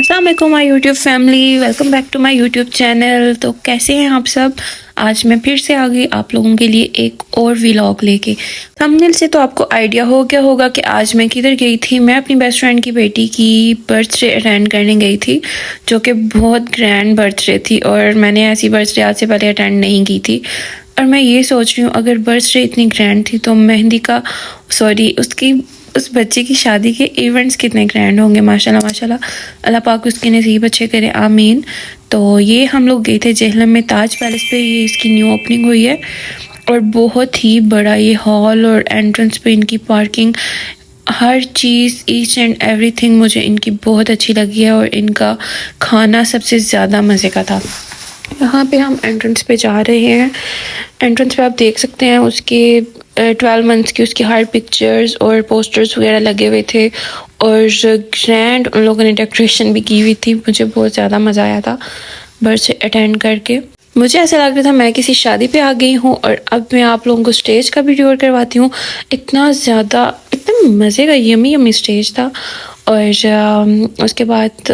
अस्सलाम वालेकुम my YouTube family, welcome back to my YouTube channel. तो कैसे हैं आप सब। आज मैं फिर से आ गई आप लोगों के लिए एक और व्लॉग लेके। थंबनेल से तो आपको आइडिया हो गया होगा कि आज मैं किधर गई थी। मैं अपनी बेस्ट फ्रेंड की बेटी की बर्थडे अटेंड करने गई थी, जो कि बहुत ग्रैंड बर्थडे थी और मैंने ऐसी बर्थडे आज से पहले अटेंड नहीं की थी। और मैं ये सोच रही हूँ अगर बर्थडे इतनी ग्रैंड थी तो मेहंदी का उस बच्चे की शादी के इवेंट्स कितने ग्रैंड होंगे। माशाल्लाह माशाल्लाह, अल्लाह पाक उसके नसीब अच्छे करे, आमीन। तो ये हम लोग गए थे जेहलम में ताज पैलेस पे। ये इसकी न्यू ओपनिंग हुई है और बहुत ही बड़ा ये हॉल और एंट्रेंस पे इनकी parking, her cheese each and everything मुझे इनकी बहुत अच्छी लगी है। और इनका खाना सबसे ज़्यादा मज़े का था। यहाँ पे हम एंट्रेंस पे जा रहे हैं। एंट्रेंस पे आप देख सकते हैं उसके 12 मंथ्स की उसकी हर पिक्चर्स और पोस्टर्स वगैरह लगे हुए थे और ग्रैंड उन लोगों ने डेकोरेशन भी की हुई थी। मुझे बहुत ज़्यादा मज़ा आया था बर्थडे अटेंड करके। मुझे ऐसा लग रहा था मैं किसी शादी पे आ गई हूँ। और अब मैं आप लोगों को स्टेज का भी टूर करवाती हूँ। इतना ज़्यादा इतना मज़े का यमी यमी स्टेज था। और उसके बाद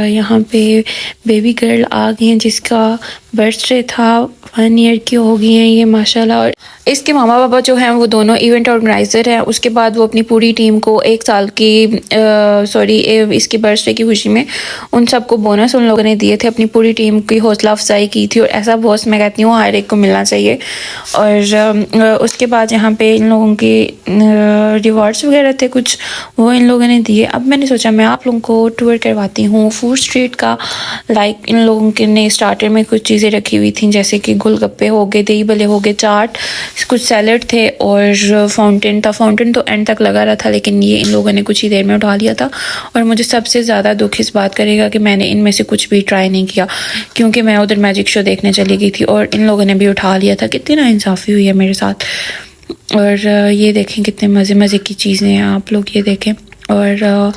यहाँ पे बेबी गर्ल आ गई हैं जिसका बर्थडे था। 1 ईयर की हो गई हैं ये माशाल्लाह। और इसके मामा पापा जो हैं वो दोनों इवेंट ऑर्गेनाइज़र हैं। उसके बाद वो अपनी पूरी टीम को 1 साल की इसकी बर्थडे की खुशी में उन सबको बोनस उन लोगों ने दिए थे। अपनी पूरी टीम की हौसला अफजाई की थी और ऐसा बॉस मैं कहती हूँ हर एक को मिलना चाहिए। और उसके बाद यहाँ पे इन लोगों के रिवॉर्ड्स वगैरह थे कुछ, वो इन लोगों ने दिए। अब मैंने सोचा मैं आप लोगों को टूर करवाती हूँ फूड स्ट्रीट का। लाइक इन लोगों के ने स्टार्टर में कुछ चीज़ें रखी हुई थी जैसे कि गोलगप्पे हो गए, दही भल्ले हो गए, चाट, कुछ सैलड थे और फाउंटेन था। फाउंटेन तो एंड तक लगा रहा था लेकिन ये इन लोगों ने कुछ ही देर में उठा लिया था। और मुझे सबसे ज़्यादा दुख इस बात करेगा कि मैंने इनमें से कुछ भी ट्राई नहीं किया क्योंकि मैं उधर मैजिक शो देखने चली गई थी और इन लोगों ने भी उठा लिया था। कितनी नाइंसाफ़ी हुई है मेरे साथ। और ये देखें कितने मज़े मज़े की चीज़ें हैं, आप लोग ये देखें। और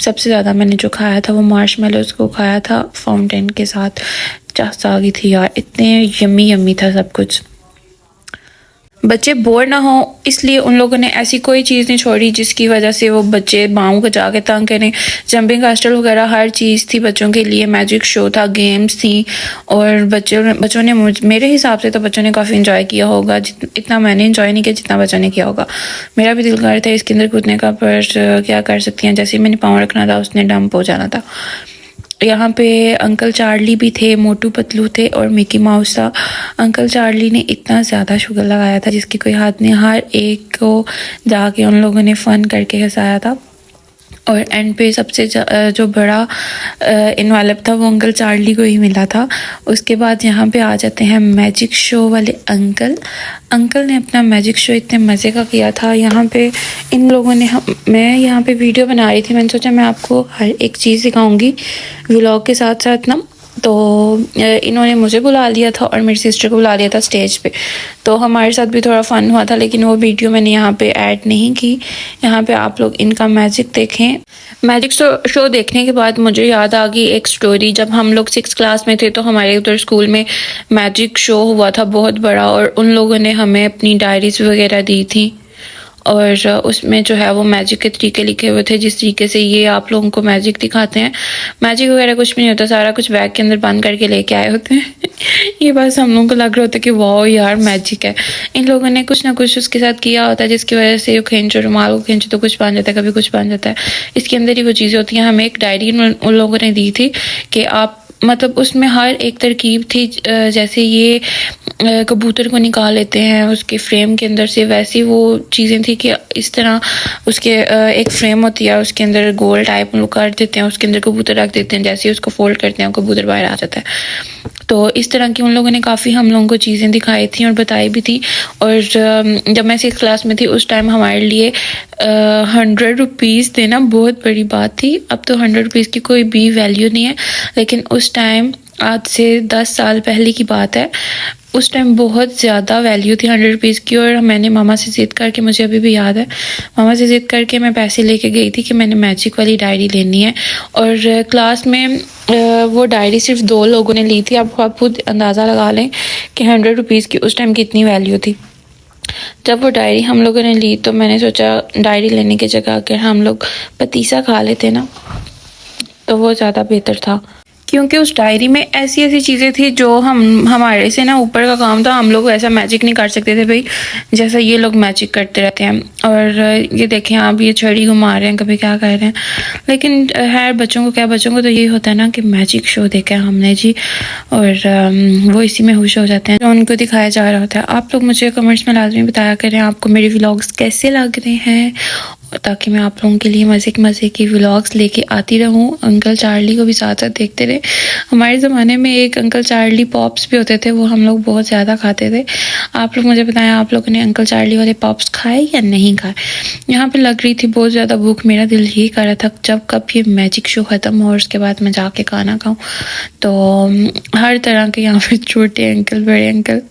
सबसे ज़्यादा मैंने जो खाया था वो मार्शमेलोज़ को खाया था फाउंटेन के साथ। चास आ गई थी यार, इतने यम्मी यम्मी था सब कुछ। बच्चे बोर ना हो इसलिए उन लोगों ने ऐसी कोई चीज़ नहीं छोड़ी जिसकी वजह से वो बच्चे बाहों को जाके तंग करें। जंपिंग कास्टल वगैरह हर चीज़ थी बच्चों के लिए, मैजिक शो था, गेम्स थी। और बच्चों ने मेरे हिसाब से तो बच्चों ने काफ़ी इन्जॉय किया होगा। इतना मैंने इन्जॉय नहीं किया जितना बच्चों ने किया होगा। मेरा भी दिल कर रहा था इसके अंदर कूदने का, पर क्या कर सकती हैं, जैसे ही मैंने पाँव रखना था उसने डंप हो जाना था। यहाँ पे अंकल चार्ली भी थे, मोटू पतलू थे और मिकी माउस था। अंकल चार्ली ने इतना ज़्यादा शुगर लगाया था जिसकी कोई हाथ नहीं, हर एक को जाके उन लोगों ने फ़न करके हंसाया था। और एंड पे सबसे जो बड़ा इन्वॉल्व था वो अंकल चार्ली को ही मिला था। उसके बाद यहाँ पे आ जाते हैं मैजिक शो वाले अंकल ने अपना मैजिक शो इतने मज़े का किया था। यहाँ पे इन लोगों ने मैं यहाँ पे वीडियो बना रही थी, मैंने सोचा मैं आपको हर एक चीज़ दिखाऊंगी व्लॉग के साथ साथ ना। तो इन्होंने मुझे बुला लिया था और मेरी सिस्टर को बुला लिया था स्टेज पे, तो हमारे साथ भी थोड़ा फ़न हुआ था लेकिन वो वीडियो मैंने यहाँ पे ऐड नहीं की। यहाँ पे आप लोग इनका मैजिक देखें। मैजिक शो देखने के बाद मुझे याद आ गई एक स्टोरी। जब हम लोग 6th क्लास में थे तो हमारे उधर स्कूल में मैजिक शो हुआ था बहुत बड़ा और उन लोगों ने हमें अपनी डायरीज वगैरह दी थी और उसमें जो है वो मैजिक के तरीके लिखे हुए थे जिस तरीके से ये आप लोगों को मैजिक दिखाते हैं। मैजिक वगैरह कुछ भी नहीं होता, सारा कुछ बैग के अंदर बंद करके लेके आए होते हैं ये बस हम लोगों को लग रहा होता है कि वाह यार मैजिक है। इन लोगों ने कुछ ना कुछ उसके साथ किया होता है जिसकी वजह से खींचो रुमाल को खींचो तो कुछ बन जाता है, कभी कुछ बन जाता है। इसके अंदर ही वो चीज़ें होती हैं। हमें एक डायरी उन लोगों ने दी थी कि आप मतलब उसमें हर एक तरकीब थी। जैसे ये कबूतर को निकाल लेते हैं उसके फ्रेम के अंदर से, वैसी वो चीज़ें थी कि इस तरह उसके एक फ्रेम होती है उसके अंदर गोल टाइप लोग कर देते हैं, उसके अंदर कबूतर रख देते हैं, जैसे ही उसको फोल्ड करते हैं कबूतर बाहर आ जाता है। तो इस तरह की उन लोगों ने काफ़ी हम लोगों को चीज़ें दिखाई थी और बताई भी थी। और जब मैं 6th क्लास में थी उस टाइम हमारे लिए 100 रुपीज़ देना बहुत बड़ी बात थी। अब तो 100 रुपीज़ की कोई भी वैल्यू नहीं है लेकिन उस टाइम आज से 10 साल पहले की बात है, उस टाइम बहुत ज़्यादा वैल्यू थी 100 रुपीज़ की। और मैंने मामा से ज़िद करके, मुझे अभी भी याद है, मामा से ज़िद करके मैं पैसे लेके गई थी कि मैंने मैजिक वाली डायरी लेनी है। और क्लास में वो डायरी सिर्फ 2 लोगों ने ली थी। आप खुद अंदाज़ा लगा लें कि 100 रुपीज़ की उस टाइम कितनी वैल्यू थी। जब वो डायरी हम लोगों ने ली तो मैंने सोचा डायरी लेने की जगह अगर हम लोग पतीसा खा लेते ना तो वो ज़्यादा बेहतर था, क्योंकि उस डायरी में ऐसी ऐसी चीज़ें थी जो हमारे से ना ऊपर का काम था। हम लोग ऐसा मैजिक नहीं कर सकते थे भाई, जैसा ये लोग मैजिक करते रहते हैं। और ये देखें आप, ये छड़ी घुमा रहे हैं, कभी क्या कर रहे हैं। लेकिन खैर बच्चों को क्या, बच्चों को तो ये होता है ना कि मैजिक शो देखा है हमने जी, और वो इसी में खुश हो जाते हैं जो उनको दिखाया जा रहा होता है। आप लोग मुझे कमेंट्स में लाजमी बताया करें आपको मेरे व्लॉग्स कैसे लग रहे हैं, ताकि मैं आप लोगों के लिए मज़े के व्लॉग्स लेके आती रहूं। अंकल चार्ली को भी साथ साथ देखते रहे। हमारे ज़माने में एक अंकल चार्ली पॉप्स भी होते थे, वो हम लोग बहुत ज़्यादा खाते थे। आप लोग मुझे बताएं, आप लोगों ने अंकल चार्ली वाले पॉप्स खाए या नहीं खाए। यहाँ पे लग रही थी बहुत ज़्यादा भूख, मेरा दिल यही कर रहा था जब कब ये मैजिक शो ख़त्म हो और उसके बाद मैं जाके खाना खाऊँ। तो हर तरह के यहाँ पे छोटे अंकल, बड़े अंकल,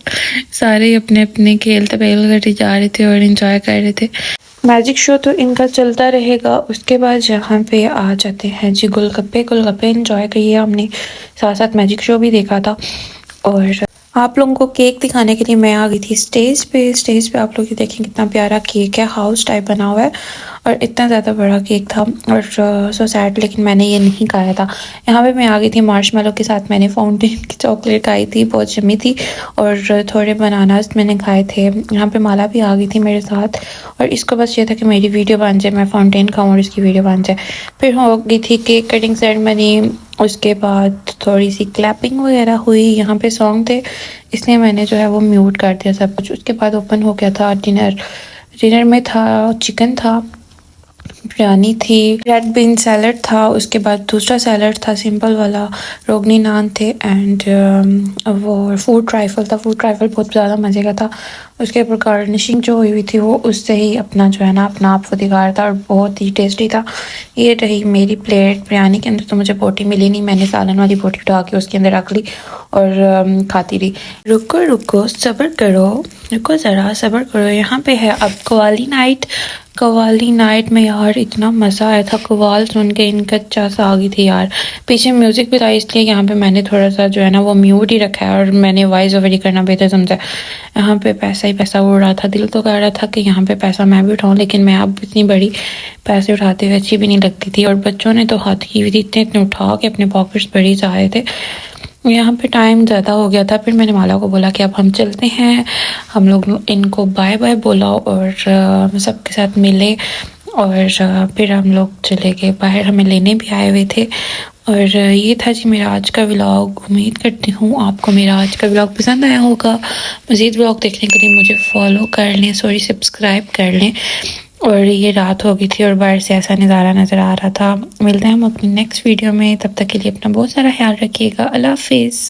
सारे अपने अपने खेल तबेल करके जा रहे थे और इंजॉय कर रहे थे। मैजिक शो तो इनका चलता रहेगा। उसके बाद यहाँ पे आ जाते हैं जी गोलगप्पे। गोलगप्पे इंजॉय किए हमने, साथ साथ मैजिक शो भी देखा था। और आप लोगों को केक दिखाने के लिए मैं आ गई थी स्टेज पे। स्टेज पे आप लोग ये देखें कितना प्यारा केक है, हाउस टाइप बना हुआ है और इतना ज़्यादा बड़ा केक था। और सो सैड, लेकिन मैंने ये नहीं खाया था। यहाँ पे मैं आ गई थी मार्शमेलो के साथ। मैंने फाउंटेन की चॉकलेट खाई थी, बहुत जमी थी, और थोड़े बनानास मैंने खाए थे। यहाँ पे माला भी आ गई थी मेरे साथ, और इसको बस ये था कि मेरी वीडियो बन जाए, मैं फाउंटेन खाऊँ और इसकी वीडियो बन जाए। फिर हो गई थी केक कटिंग सेरेमनी। उसके बाद थोड़ी सी क्लैपिंग वगैरह हुई। यहाँ पे सॉन्ग थे इसलिए मैंने जो है वो म्यूट कर दिया सब कुछ। उसके बाद ओपन हो गया था डिनर। डिनर में था चिकन था, बिरयानी थी, रेड बीन सैलड था, उसके बाद दूसरा सैलड था सिंपल वाला, रोगनी नान थे, एंड वो फूड ट्राइफल था। फूड ट्राइफल बहुत ज़्यादा मज़े का था। उसके ऊपर गार्निशिंग जो हुई थी वो उससे ही अपना जो है ना अपना आप वो दिखा रहा था, और बहुत ही टेस्टी था। ये रही मेरी प्लेट। बिरयानी के अंदर तो मुझे बोटी मिली नहीं, मैंने सालन वाली बोटी उठा के उसके अंदर रख ली और खाती रही। रुको रुको सब्र करो, रुको ज़रा सब्र करो। यहाँ पे है अब कवाली नाइट। कवाली नाइट में यार इतना मज़ा आया था, कवाल सुन के इनका सा आ गई थी यार। पीछे म्यूज़िक भी था, इसलिए यहाँ पे मैंने थोड़ा सा जो है ना वो म्यूट ही रखा है और मैंने वॉइस ओवर ही करना बेहतर समझा। यहाँ पे पैसा ही पैसा उड़ रहा था। दिल तो कह रहा था कि यहाँ पे पैसा मैं भी उठाऊँ, लेकिन मैं अब इतनी बड़ी पैसे उठाते हुए अच्छी भी नहीं लगती थी। और बच्चों ने तो हाथ की हुई थी, इतने इतने उठा के अपने पॉकेट्स भरी जा रहे थे। यहाँ पे टाइम ज़्यादा हो गया था। फिर मैंने माला को बोला कि अब हम चलते हैं। हम लोग इनको बाय बाय बोला और सबके साथ मिले, और फिर हम लोग चले गए बाहर। हमें लेने भी आए हुए थे। और ये था जी मेरा आज का व्लॉग। उम्मीद करती हूँ आपको मेरा आज का व्लॉग पसंद आया होगा। मज़ीद व्लॉग देखने के लिए मुझे फॉलो कर लें, सब्सक्राइब कर लें। और ये रात हो गई थी और बाहर से ऐसा नज़ारा नज़र आ रहा था। मिलते हैं हम अपनी नेक्स्ट वीडियो में, तब तक के लिए अपना बहुत सारा ख्याल रखिएगा। अल्लाह हाफिज़।